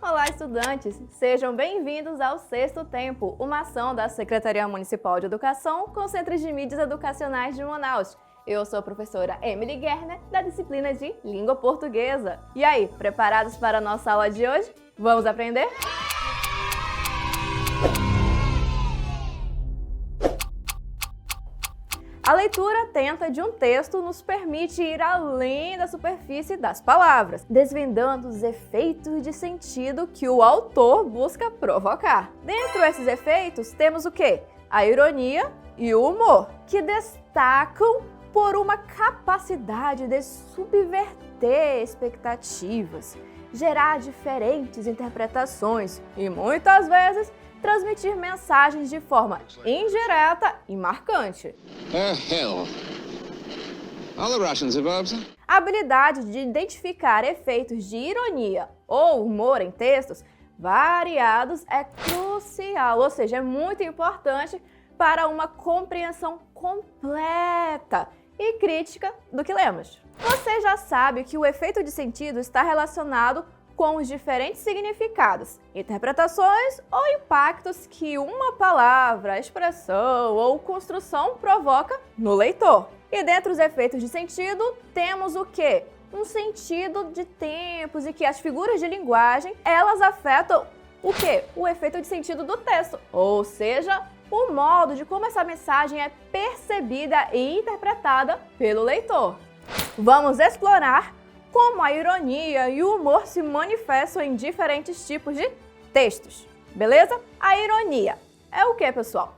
Olá, estudantes! Sejam bem-vindos ao Sexto Tempo, uma ação da Secretaria Municipal de Educação com o Centro de Mídias Educacionais de Manaus. Eu sou a professora Emily Gerner, da disciplina de Língua Portuguesa. E aí, preparados para a nossa aula de hoje? Vamos aprender? A leitura atenta de um texto nos permite ir além da superfície das palavras, desvendando os efeitos de sentido que o autor busca provocar. Dentre esses efeitos, temos o quê? A ironia e o humor, que destacam por uma capacidade de subverter expectativas, gerar diferentes interpretações e, muitas vezes, transmitir mensagens de forma indireta e marcante. Hell. All the Russians verbs. A habilidade de identificar efeitos de ironia ou humor em textos variados é crucial, ou seja, é muito importante para uma compreensão completa e crítica do que lemos. Você já sabe que o efeito de sentido está relacionado com os diferentes significados, interpretações ou impactos que uma palavra, expressão ou construção provoca no leitor. E dentre os efeitos de sentido, temos o quê? Um sentido de tempos e que as figuras de linguagem, elas afetam o quê? O efeito de sentido do texto, ou seja, o modo de como essa mensagem é percebida e interpretada pelo leitor. Vamos explorar como a ironia e o humor se manifestam em diferentes tipos de textos, beleza? A ironia é o que, pessoal?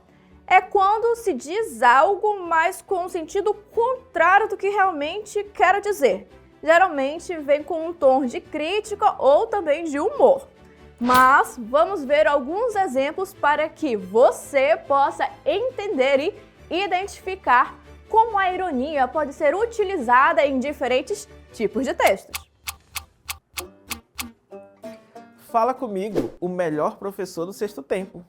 É quando se diz algo, mas com um sentido contrário do que realmente quero dizer. Geralmente vem com um tom de crítica ou também de humor. Mas vamos ver alguns exemplos para que você possa entender e identificar como a ironia pode ser utilizada em diferentes tipos de textos. Fala comigo, o melhor professor do Sexto Tempo.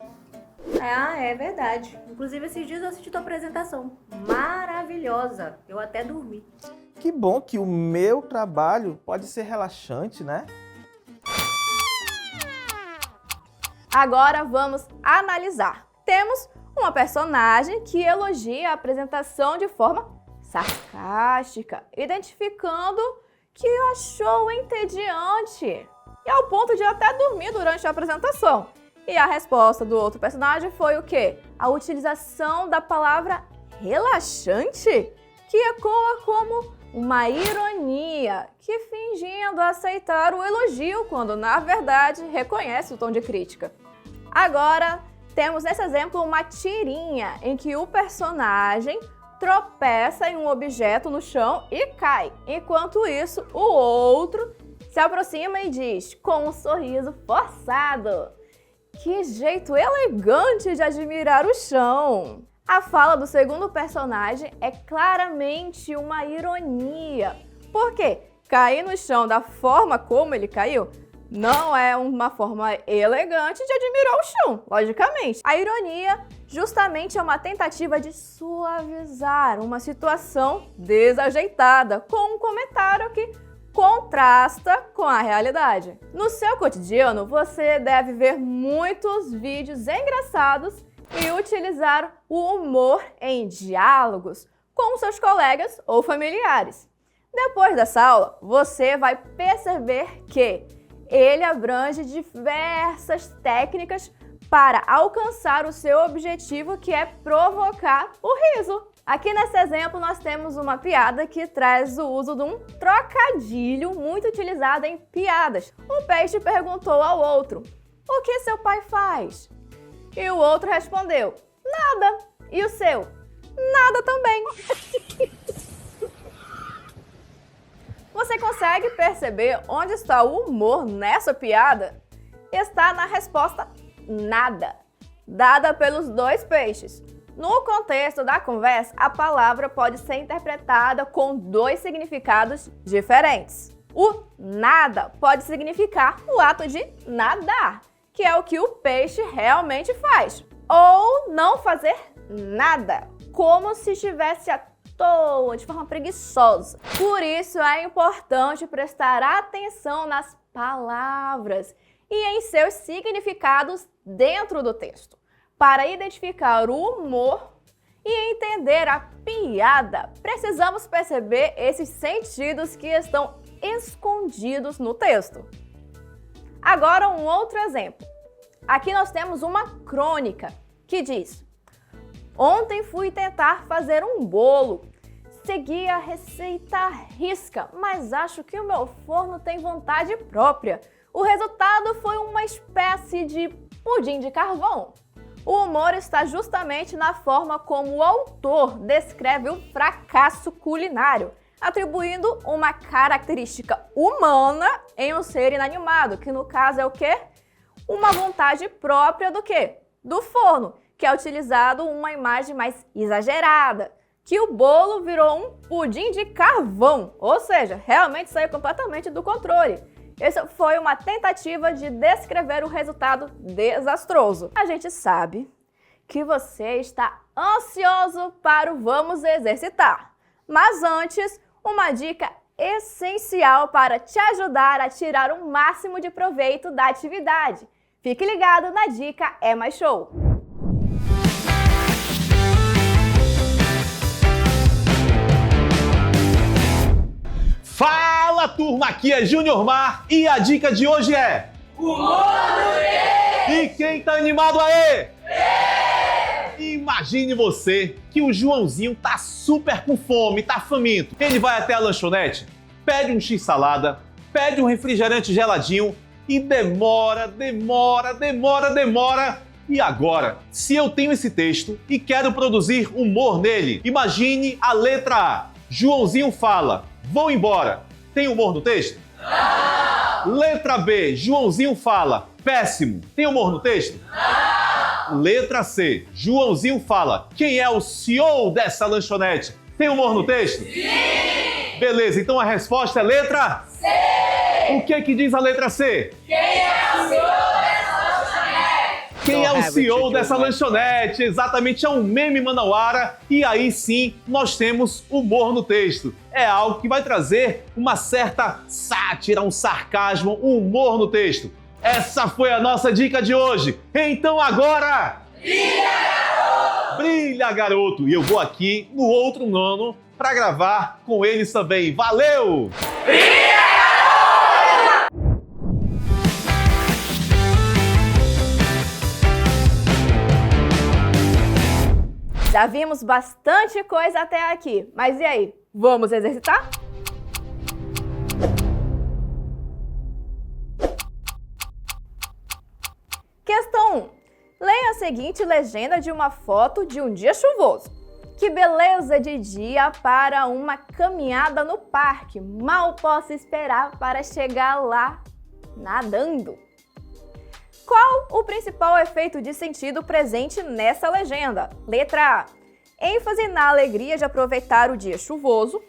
É verdade. Inclusive, esses dias eu assisti tua apresentação. Maravilhosa. Eu até dormi. Que bom que o meu trabalho pode ser relaxante, né? Agora vamos analisar. Temos uma personagem que elogia a apresentação de forma sarcástica, identificando que achou entediante e ao ponto de até dormir durante a apresentação. E a resposta do outro personagem foi o quê? A utilização da palavra relaxante, que ecoa como uma ironia, que fingindo aceitar o elogio quando na verdade reconhece o tom de crítica. Agora, temos nesse exemplo uma tirinha em que o personagem tropeça em um objeto no chão e cai. Enquanto isso, o outro se aproxima e diz, com um sorriso forçado: "Que jeito elegante de admirar o chão!" A fala do segundo personagem é claramente uma ironia. Por quê? Cair no chão da forma como ele caiu não é uma forma elegante de admirar o chão, logicamente. A ironia justamente é uma tentativa de suavizar uma situação desajeitada com um comentário que contrasta com a realidade. No seu cotidiano, você deve ver muitos vídeos engraçados e utilizar o humor em diálogos com seus colegas ou familiares. Depois dessa aula, você vai perceber que ele abrange diversas técnicas para alcançar o seu objetivo, que é provocar o riso. Aqui nesse exemplo nós temos uma piada que traz o uso de um trocadilho muito utilizado em piadas. Um peixe perguntou ao outro: "O que seu pai faz?" E o outro respondeu: "Nada." E o seu? "Nada também." Você consegue perceber onde está o humor nessa piada? Está na resposta nada, dada pelos dois peixes. No contexto da conversa, a palavra pode ser interpretada com dois significados diferentes. O nada pode significar o ato de nadar, que é o que o peixe realmente faz, ou não fazer nada, como se estivesse à toa, de forma preguiçosa. Por isso é importante prestar atenção nas palavras e em seus significados dentro do texto. Para identificar o humor e entender a piada, precisamos perceber esses sentidos que estão escondidos no texto. Agora, um outro exemplo. Aqui nós temos uma crônica que diz: ontem fui tentar fazer um bolo. Segui a receita à risca, mas acho que o meu forno tem vontade própria. O resultado foi uma espécie de pudim de carvão. O humor está justamente na forma como o autor descreve o fracasso culinário, atribuindo uma característica humana em um ser inanimado, que no caso é o quê? Uma vontade própria do quê? Do forno, que é utilizado uma imagem mais exagerada, que o bolo virou um pudim de carvão, ou seja, realmente saiu completamente do controle. Essa foi uma tentativa de descrever o resultado desastroso. A gente sabe que você está ansioso para o Vamos Exercitar, mas antes, uma dica essencial para te ajudar a tirar o máximo de proveito da atividade. Fique ligado na dica É Mais Show! Fala, turma! Aqui é Júnior Mar e a dica de hoje é... humor no texto! E quem tá animado aí? Imagine você que o Joãozinho tá super com fome, tá faminto. Ele vai até a lanchonete, pede um x-salada, pede um refrigerante geladinho e demora. E agora, se eu tenho esse texto e quero produzir humor nele, imagine a letra A. Joãozinho fala: vou embora. Tem humor no texto? Não! Letra B. Joãozinho fala: péssimo. Tem humor no texto? Não! Letra C. Joãozinho fala: quem é o CEO dessa lanchonete? Tem humor no texto? Sim! Beleza, então a resposta é letra C. O que diz a letra C? Quem é o CEO dessa lanchonete? Quem é o CEO dessa lanchonete? Exatamente, é um meme manauara. E aí sim, nós temos humor no texto. É algo que vai trazer uma certa sátira, um sarcasmo, um humor no texto. Essa foi a nossa dica de hoje. Então agora... brilha, garoto! Brilha, garoto! E eu vou aqui no outro nono para gravar com eles também. Valeu! Brilha! Já vimos bastante coisa até aqui, mas e aí, vamos exercitar? Questão 1. Leia a seguinte legenda de uma foto de um dia chuvoso. Que beleza de dia para uma caminhada no parque. Mal posso esperar para chegar lá nadando. Qual o principal efeito de sentido presente nessa legenda? Letra A. ênfase na alegria de aproveitar o dia chuvoso.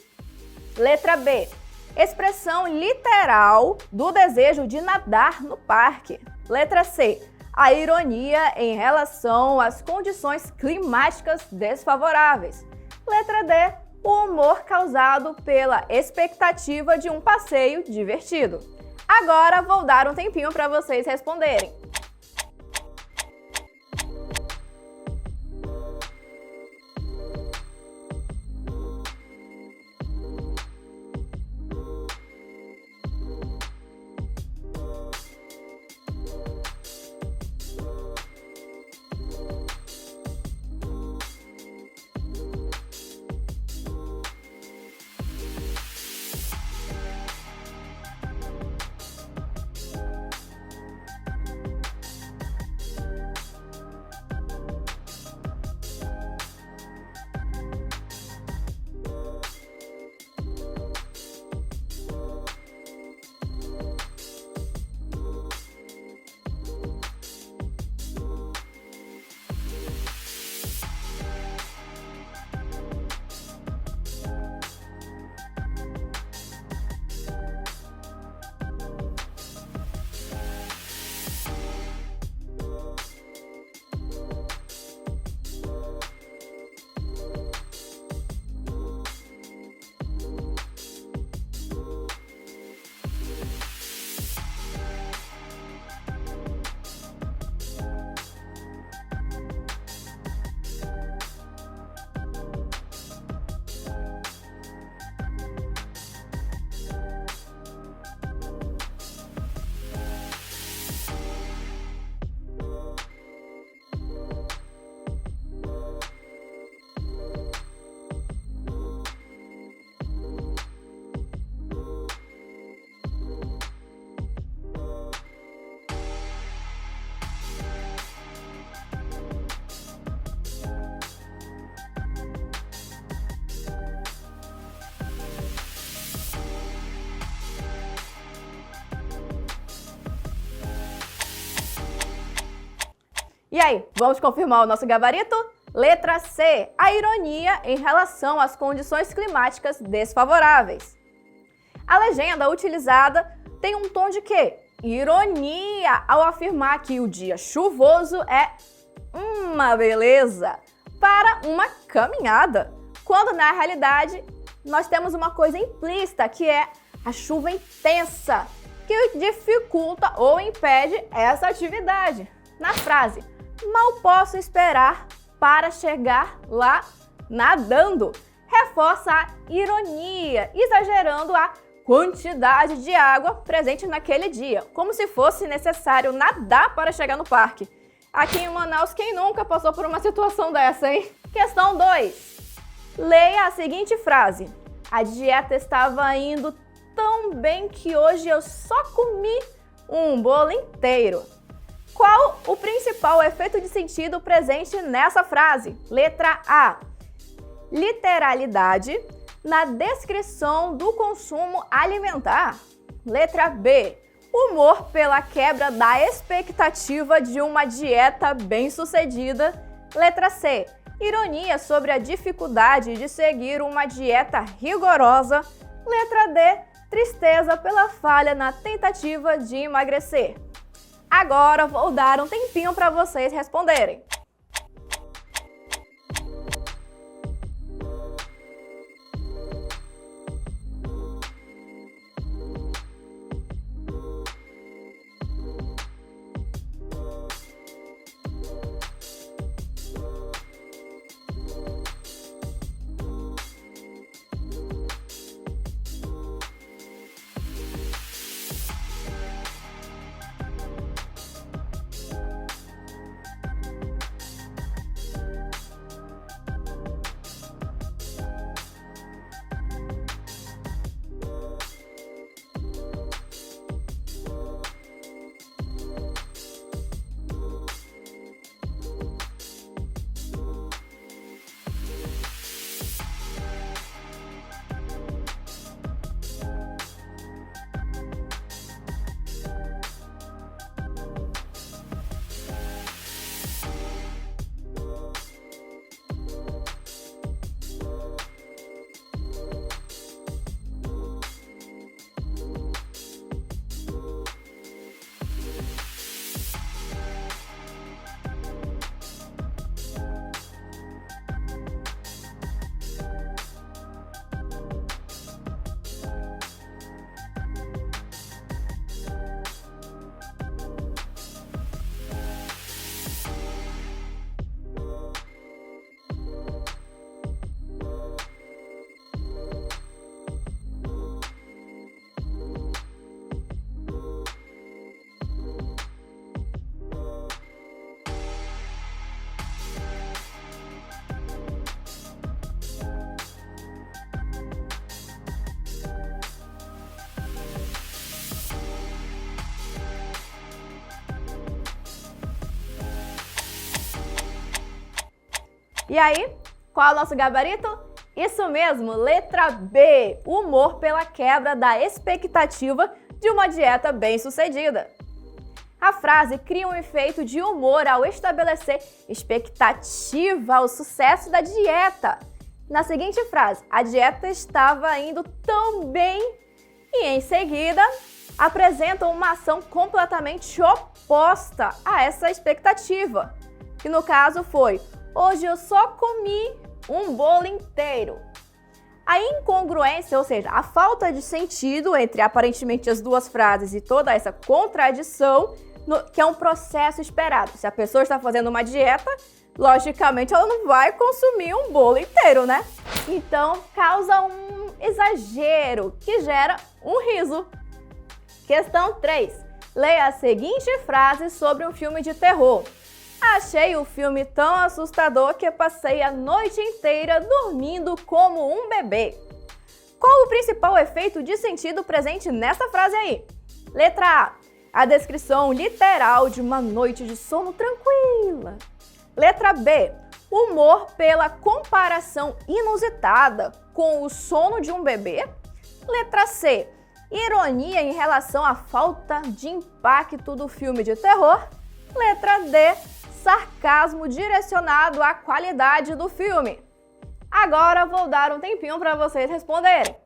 Letra B. Expressão literal do desejo de nadar no parque. Letra C. A ironia em relação às condições climáticas desfavoráveis. Letra D. O humor causado pela expectativa de um passeio divertido. Agora vou dar um tempinho para vocês responderem. E aí, vamos confirmar o nosso gabarito? Letra C, a ironia em relação às condições climáticas desfavoráveis. A legenda utilizada tem um tom de quê? Ironia, ao afirmar que o dia chuvoso é uma beleza para uma caminhada, quando na realidade nós temos uma coisa implícita, que é a chuva intensa, que dificulta ou impede essa atividade. Na frase, mal posso esperar para chegar lá nadando, reforça a ironia, exagerando a quantidade de água presente naquele dia, como se fosse necessário nadar para chegar no parque. Aqui em Manaus, quem nunca passou por uma situação dessa, hein? Questão 2. Leia a seguinte frase. A dieta estava indo tão bem que hoje eu só comi um bolo inteiro. Qual o principal efeito de sentido presente nessa frase? Letra A. Literalidade na descrição do consumo alimentar. Letra B. Humor pela quebra da expectativa de uma dieta bem-sucedida. Letra C. Ironia sobre a dificuldade de seguir uma dieta rigorosa. Letra D. Tristeza pela falha na tentativa de emagrecer. Agora vou dar um tempinho para vocês responderem. E aí, qual é o nosso gabarito? Isso mesmo, letra B, humor pela quebra da expectativa de uma dieta bem-sucedida. A frase cria um efeito de humor ao estabelecer expectativa ao sucesso da dieta. Na seguinte frase, a dieta estava indo tão bem e em seguida apresenta uma ação completamente oposta a essa expectativa, que no caso foi: hoje eu só comi um bolo inteiro. A incongruência, ou seja, a falta de sentido entre aparentemente as duas frases e toda essa contradição, que é um processo esperado. Se a pessoa está fazendo uma dieta, logicamente ela não vai consumir um bolo inteiro, né? Então causa um exagero que gera um riso. Questão 3. Leia a seguinte frase sobre um filme de terror. Achei o filme tão assustador que passei a noite inteira dormindo como um bebê. Qual o principal efeito de sentido presente nessa frase aí? Letra A. A descrição literal de uma noite de sono tranquila. Letra B. Humor pela comparação inusitada com o sono de um bebê. Letra C. Ironia em relação à falta de impacto do filme de terror. Letra D, sarcasmo direcionado à qualidade do filme. Agora vou dar um tempinho para vocês responderem.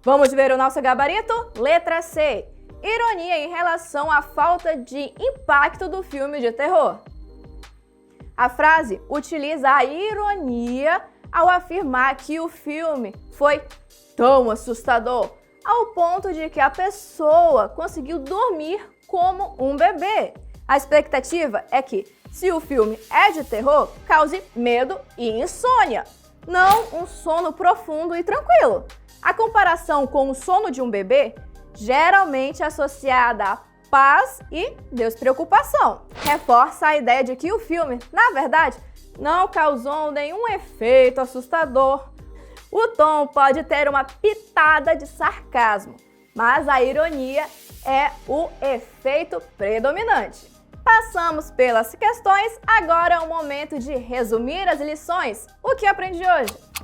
Vamos ver o nosso gabarito? Letra C. Ironia em relação à falta de impacto do filme de terror. A frase utiliza a ironia ao afirmar que o filme foi tão assustador ao ponto de que a pessoa conseguiu dormir como um bebê. A expectativa é que, se o filme é de terror, cause medo e insônia, não um sono profundo e tranquilo. A comparação com o sono de um bebê geralmente associada a paz e despreocupação. Reforça a ideia de que o filme, na verdade, não causou nenhum efeito assustador. O tom pode ter uma pitada de sarcasmo, mas a ironia é o efeito predominante. Passamos pelas questões, agora é o momento de resumir as lições. O que aprendi hoje?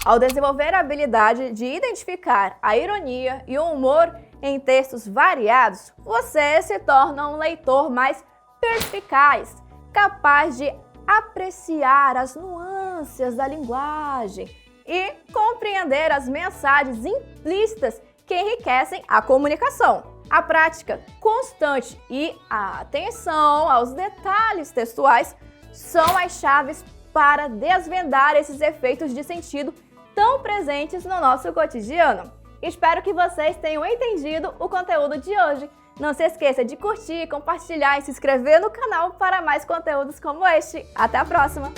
Ao desenvolver a habilidade de identificar a ironia e o humor em textos variados, você se torna um leitor mais perspicaz, capaz de apreciar as nuances da linguagem e compreender as mensagens implícitas que enriquecem a comunicação. A prática constante e a atenção aos detalhes textuais são as chaves para desvendar esses efeitos de sentido tão presentes no nosso cotidiano. Espero que vocês tenham entendido o conteúdo de hoje. Não se esqueça de curtir, compartilhar e se inscrever no canal para mais conteúdos como este. Até a próxima!